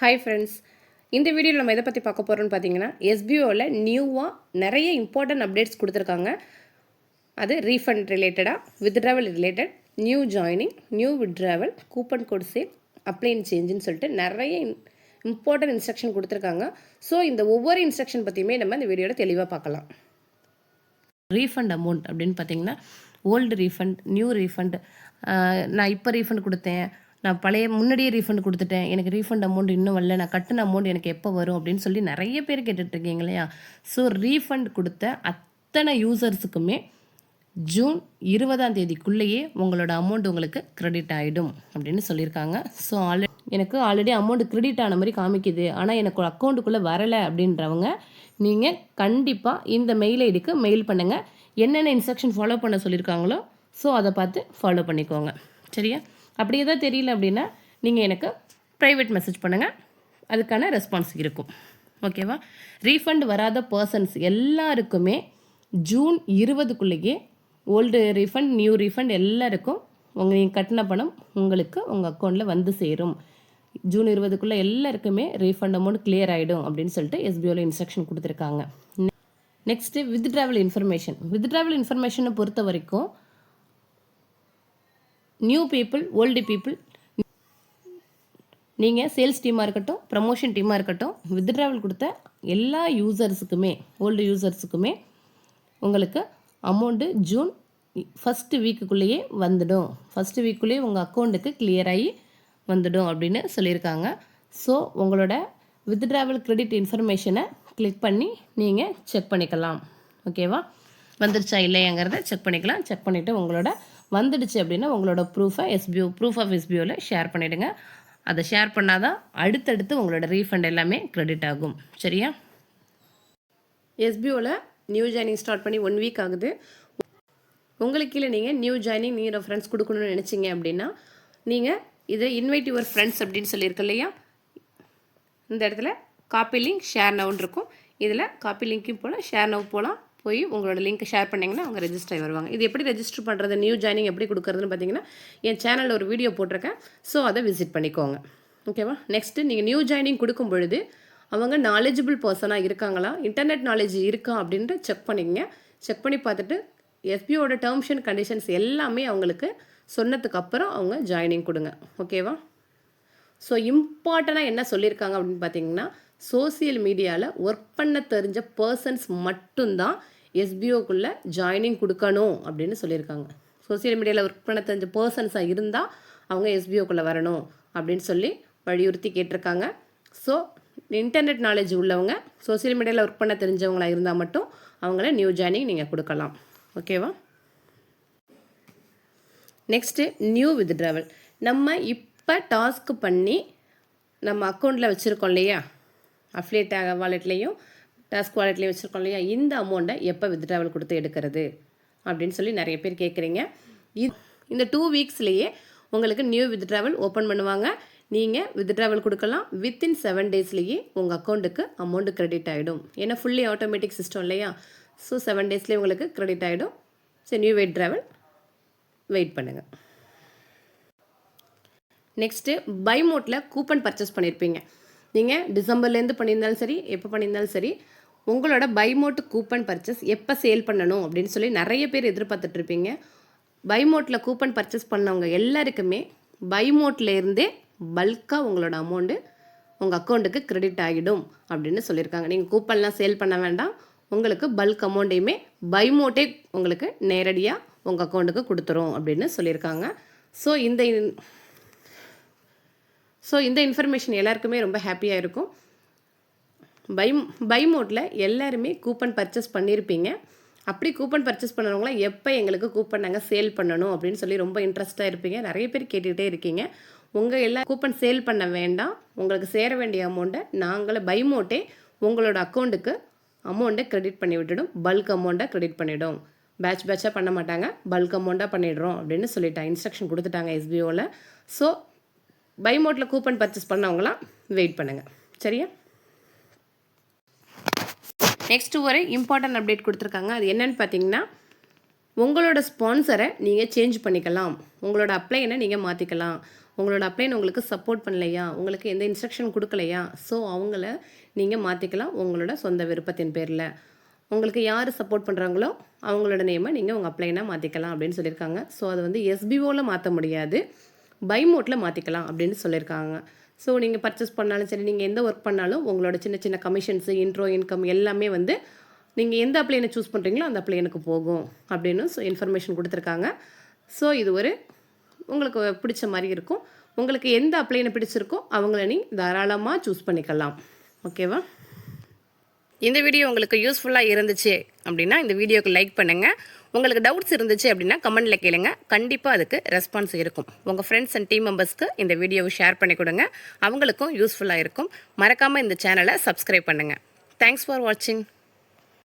Hi friends, இந்த வீடியோவில் நம்ம எதை பற்றி பார்க்க போகிறோம்னு பார்த்தீங்கன்னா, எஸ்பிஓவில் நியூவாக நிறைய இம்பார்ட்டன்ட் அப்டேட்ஸ் கொடுத்துருக்காங்க. அது ரீஃபண்ட் ரிலேட்டடாக, withdrawal related, new joining, new withdrawal, coupon code sale, apply and சேஞ்சுன்னு சொல்லிட்டு நிறைய இம்பார்ட்டன்ட் இன்ஸ்ட்ரக்ஷன் கொடுத்துருக்காங்க. ஸோ இந்த ஒவ்வொரு இன்ஸ்ட்ரக்ஷன் பற்றியுமே நம்ம இந்த வீடியோவில் தெளிவாக பார்க்கலாம். ரீஃபண்ட் அமௌண்ட் அப்படின்னு பார்த்தீங்கன்னா, ஓல்டு ரீஃபண்ட், நியூ ரீஃபண்ட், நான் இப்போ ரீஃபண்ட் கொடுத்தேன், நான் முன்னாடியே ரீஃபண்ட் கொடுத்துட்டேன், எனக்கு ரீஃபண்ட் அமௌண்ட் இன்னும் வரல, நான் கட்டின அமௌண்ட் எனக்கு எப்போ வரும் அப்படின்னு சொல்லி நிறைய பேர் கேட்டுட்ருக்கீங்க இல்லையா? ஸோ ரீஃபண்ட் கொடுத்த அத்தனை யூசர்ஸுக்குமே ஜூன் 20 உங்களோட அமௌண்ட் உங்களுக்கு கிரெடிட் ஆகிடும் அப்படின்னு சொல்லியிருக்காங்க. ஸோ எனக்கு ஆல்ரெடி அமௌண்ட் கிரெடிட் ஆன மாதிரி காமிக்குது, ஆனால் எனக்கு அக்கௌண்ட்டுக்குள்ளே வரலை அப்படின்றவங்க நீங்கள் கண்டிப்பாக இந்த மெயில் ஐடிக்கு மெயில் பண்ணுங்கள். என்னென்ன இன்ஸ்ட்ரக்ஷன் ஃபாலோ பண்ண சொல்லியிருக்காங்களோ ஸோ அதை பார்த்து ஃபாலோ பண்ணிக்கோங்க. சரியா? அப்படி எதாவது தெரியல அப்படின்னா நீங்கள் எனக்கு ப்ரைவேட் மெசேஜ் பண்ணுங்கள், அதுக்கான ரெஸ்பான்ஸ் இருக்கும். ஓகேவா? ரீஃபண்ட் வராத பர்சன்ஸ் எல்லாருக்குமே June 20 old refund, new refund எல்லாருக்கும் நீங்கள் கட்டின பணம் உங்களுக்கு உங்கள் அக்கௌண்ட்டில் வந்து சேரும். ஜூன் 20 எல்லாருக்குமே ரீஃபண்ட் அமௌண்ட் கிளியர் ஆகிடும் அப்படின்னு சொல்லிட்டு எஸ்பிஓவில் இன்ஸ்ட்ரக்ஷன் கொடுத்துருக்காங்க. Next withdrawal information. வித்ட்ராவல் இன்ஃபர்மேஷனை பொறுத்த வரைக்கும் நியூ பீப்புள், ஓல்டு பீப்புள், நீங்கள் சேல்ஸ் டீமாக இருக்கட்டும், ப்ரமோஷன் டீமாக இருக்கட்டும், வித்ட்ராவல் கொடுத்த எல்லா யூசர்ஸுக்குமே, ஓல்டு யூசர்ஸுக்குமே உங்களுக்கு அமௌண்ட்டு ஜூன் ஃபஸ்ட்டு வீக்குள்ளேயே வந்துடும். ஃபஸ்ட்டு வீக்குள்ளேயே உங்கள் அக்கௌண்ட்டுக்கு கிளியர் ஆகி வந்துடும் அப்படின்னு சொல்லியிருக்காங்க. ஸோ உங்களோட வித்ட்ராவல் கிரெடிட் இன்ஃபர்மேஷனை கிளிக் பண்ணி நீங்கள் செக் பண்ணிக்கலாம். ஓகேவா? வந்துடுச்சா இல்லையாங்கிறத செக் பண்ணிக்கலாம். செக் பண்ணிவிட்டு உங்களோட வந்துடுச்சு அப்படின்னா உங்களோட ப்ரூஃப் ஆஃப் எஸ்பிஓவில் ஷேர் பண்ணிவிடுங்க. அதை ஷேர் பண்ணால் தான் அடுத்தடுத்து உங்களோட ரீஃபண்ட் எல்லாமே கிரெடிட் ஆகும். சரியா? எஸ்பிஓவில் நியூ ஜாயினிங் ஸ்டார்ட் பண்ணி 1 வீக் ஆகுது. உங்களுக்கு கீழே நீங்கள் நியூ ஜாயினிங், நியூ ரெஃபரன்ஸ் கொடுக்கணும்னு நினச்சிங்க அப்படின்னா நீங்கள் இதை இன்வைட் யுவர் ஃப்ரெண்ட்ஸ் அப்படின்னு சொல்லியிருக்கு இல்லையா? இந்த இடத்துல காப்பி லிங்க், ஷேர் நவுன்னு இருக்கும். இதில் காப்பி லிங்க்கும் போகலாம், ஷேர் நவ் போகலாம். போய் உங்களோட லிங்க் ஷேர் பண்ணிங்கன்னா அவங்க ரெஜிஸ்டர் ஆகி வருவாங்க. இது எப்படி ரெஜிஸ்டர் பண்ணுறது, நியூ ஜாயினிங் எப்படி கொடுக்குறதுன்னு பார்த்தீங்கன்னா என் சேனலில் ஒரு வீடியோ போட்டிருக்கேன். ஸோ அதை விசிட் பண்ணிக்கோங்க. ஓகேவா? நெக்ஸ்ட்டு நீங்கள் நியூ ஜாயினிங் கொடுக்கும் பொழுது அவங்க நாலேஜபிள் பர்சனாக இருக்காங்களா, இன்டர்நெட் நாலேஜ் இருக்கா அப்படின்ட்டு செக் பண்ணிக்கங்க. செக் பண்ணி பார்த்துட்டு எஸ்பிஓட டேர்ம்ஸ் அண்ட் கண்டிஷன்ஸ் எல்லாமே அவங்களுக்கு சொன்னதுக்கு அப்புறம் அவங்க ஜாயினிங் கொடுங்க. ஓகேவா? ஸோ இம்பார்ட்டண்ட்டாக என்ன சொல்லியிருக்காங்க அப்படின்னு பார்த்தீங்கன்னா, சோசியல் மீடியாவில் ஒர்க் பண்ண தெரிஞ்ச பர்சன்ஸ் மட்டும்தான் எஸ்பிஓக்குள்ளே ஜாயினிங் கொடுக்கணும் அப்படின்னு சொல்லியிருக்காங்க. சோசியல் மீடியாவில் ஒர்க் பண்ண தெரிஞ்ச பர்சன்ஸாக இருந்தால் அவங்க எஸ்பிஓக்குள்ளே வரணும் அப்படின்னு சொல்லி வலியுறுத்தி கேட்டிருக்காங்க. ஸோ இன்டர்நெட் நாலேஜ் உள்ளவங்க, சோசியல் மீடியாவில் ஒர்க் பண்ண தெரிஞ்சவங்களாக இருந்தால் மட்டும் அவங்கள நியூ ஜாயினிங் நீங்கள் கொடுக்கலாம். ஓகேவா? Next new withdrawal. நம்ம இப்போ டாஸ்க் பண்ணி நம்ம அக்கௌண்ட்டில் வச்சுருக்கோம் இல்லையா, அஃபிலியேட் வாலெட்லேயும் டாஸ்க் வாலெட்லேயும் வச்சுருக்கோம் இல்லையா, இந்த அமௌண்ட்டை எப்போ வித்ட்ராவல் கொடுத்து எடுக்கிறது அப்படின்னு சொல்லி நிறைய பேர் கேட்குறீங்க. இந்த 2 வீக்ஸ்லேயே உங்களுக்கு நியூ வித்ட்ராவல் ஓப்பன் பண்ணுவாங்க. நீங்கள் வித்ட்ராவல் கொடுக்கலாம். வித்தின் 7 டேஸ்லேயே உங்கள் அக்கௌண்ட்டுக்கு அமௌண்ட்டு கிரெடிட் ஆகிடும். ஏன்னா ஃபுல்லி ஆட்டோமேட்டிக் சிஸ்டம் இல்லையா? ஸோ 7 டேஸ்லேயே உங்களுக்கு கிரெடிட் ஆகிடும். ஸோ நியூ வித்ட்ராவல் வெயிட் பண்ணுங்கள். நெக்ஸ்ட்டு பை மோட்டில் கூப்பன் பர்ச்சேஸ் பண்ணியிருப்பீங்க. நீங்கள் டிசம்பர்லேருந்து பண்ணியிருந்தாலும் சரி, எப்போ பண்ணியிருந்தாலும் சரி, உங்களோட பை மோட் கூப்பன் பர்ச்சேஸ் எப்போ சேல் பண்ணணும் அப்படின்னு சொல்லி நிறைய பேர் எதிர்பார்த்துட்ருப்பீங்க. பை மோட்டில் கூப்பன் பர்ச்சேஸ் பண்ணவங்க எல்லாருக்குமே பை மோட்லேருந்தே பல்காக உங்களோட அமௌண்ட்டு உங்கள் அக்கௌண்ட்டுக்கு கிரெடிட் ஆகிடும் அப்படின்னு சொல்லியிருக்காங்க. நீங்கள் கூப்பன்லாம் சேல் பண்ண வேண்டாம், உங்களுக்கு பல்க் அமௌண்ட்டையுமே பை மோட்டே உங்களுக்கு நேரடியாக உங்கள் அக்கௌண்ட்டுக்கு கொடுத்துரும் அப்படின்னு சொல்லியிருக்காங்க. ஸோ இந்த இன்ஃபர்மேஷன் எல்லாருக்குமே ரொம்ப ஹாப்பியாக இருக்கும். பை மோட்டில் எல்லாருமே கூப்பன் பர்ச்சேஸ் பண்ணியிருப்பீங்க. அப்படி கூப்பன் பர்ச்சேஸ் பண்ணுறவங்களாம் எப்போ எங்களுக்கு கூப்பன் நாங்கள் சேல் பண்ணணும் அப்படின்னு சொல்லி ரொம்ப இன்ட்ரெஸ்ட்டாக இருப்பீங்க. நிறைய பேர் கேட்டுகிட்டே இருக்கீங்க. உங்கள் எல்லா கூப்பன் சேல் பண்ண வேண்டாம், உங்களுக்கு சேர வேண்டிய அமௌண்ட்டை நாங்களே பை மோட்டே உங்களோட அக்கௌண்ட்டுக்கு அமௌண்ட்டை கிரெடிட் பண்ணி விட்டுடும். பல்க் அமௌண்ட்டை கிரெடிட் பண்ணிவிடும். பேட்சாக பண்ண மாட்டாங்க, பல்க் அமௌண்ட்டாக பண்ணிடுறோம் அப்படின்னு சொல்லிட்டாங்க, இன்ஸ்ட்ரக்ஷன் கொடுத்துட்டாங்க எஸ்பிஓவில். ஸோ பை மோட்டில் கூப்பன் பர்ச்சேஸ் பண்ணவங்களாம் வெயிட் பண்ணுங்கள். சரியா? நெக்ஸ்ட்டு ஒரு இம்பார்ட்டன்ட் அப்டேட் கொடுத்துருக்காங்க. அது என்னென்னு பார்த்தீங்கன்னா, உங்களோட ஸ்பான்சரை நீங்கள் சேஞ்ச் பண்ணிக்கலாம், உங்களோட அப்ளைனை நீங்கள் மாற்றிக்கலாம். உங்களோட அப்ளைன் உங்களுக்கு சப்போர்ட் பண்ணலையா, உங்களுக்கு எந்த இன்ஸ்ட்ரக்ஷன் கொடுக்கலையா, ஸோ அவங்கள நீங்கள் மாற்றிக்கலாம் உங்களோட சொந்த விருப்பத்தின் பேரில். உங்களுக்கு யார் சப்போர்ட் பண்ணுறாங்களோ அவங்களோட நேமை நீங்கள் உங்கள் அப்ளைனாக மாற்றிக்கலாம் அப்படின்னு சொல்லியிருக்காங்க. ஸோ அது வந்து எஸ்பிஓவில் மாற்ற முடியாது, பை மோட்டில் மாற்றிக்கலாம் அப்படின்னு சொல்லியிருக்காங்க. ஸோ நீங்கள் பர்ச்சேஸ் பண்ணாலும் சரி, நீங்கள் எந்த ஒர்க் பண்ணாலும் உங்களோட சின்ன சின்ன கமிஷன்ஸு, இன்ட்ரோ இன்கம் எல்லாமே வந்து நீங்கள் எந்த அப்ளைனை சூஸ் பண்ணுறீங்களோ அந்த அப்ளைனுக்கு போகும் அப்படின்னு இன்ஃபர்மேஷன் கொடுத்துருக்காங்க. ஸோ இது ஒரு உங்களுக்கு பிடிச்ச மாதிரி இருக்கும். உங்களுக்கு எந்த அப்ளைனை பிடிச்சிருக்கோ அவங்கள நீங்கள் தாராளமாக சூஸ் பண்ணிக்கலாம். ஓகேவா? இந்த வீடியோ உங்களுக்கு யூஸ்ஃபுல்லாக இருந்துச்சு அப்படின்னா இந்த வீடியோக்கு லைக் பண்ணுங்கள். உங்களுக்கு டவுட்ஸ் இருந்துச்சு அப்படின்னா கமெண்ட்டில் கேளுங்க, கண்டிப்பாக அதுக்கு ரெஸ்பான்ஸ் இருக்கும். உங்கள் ஃப்ரெண்ட்ஸ் அண்ட் டீம் மெம்பர்ஸ்க்கு இந்த வீடியோவை ஷேர் பண்ணி கொடுங்க, அவங்களுக்கும் யூஸ்ஃபுல்லாக இருக்கும். மறக்காமல் இந்த சேனலை சப்ஸ்கிரைப் பண்ணுங்கள். தேங்க்ஸ் ஃபார் வாட்சிங்.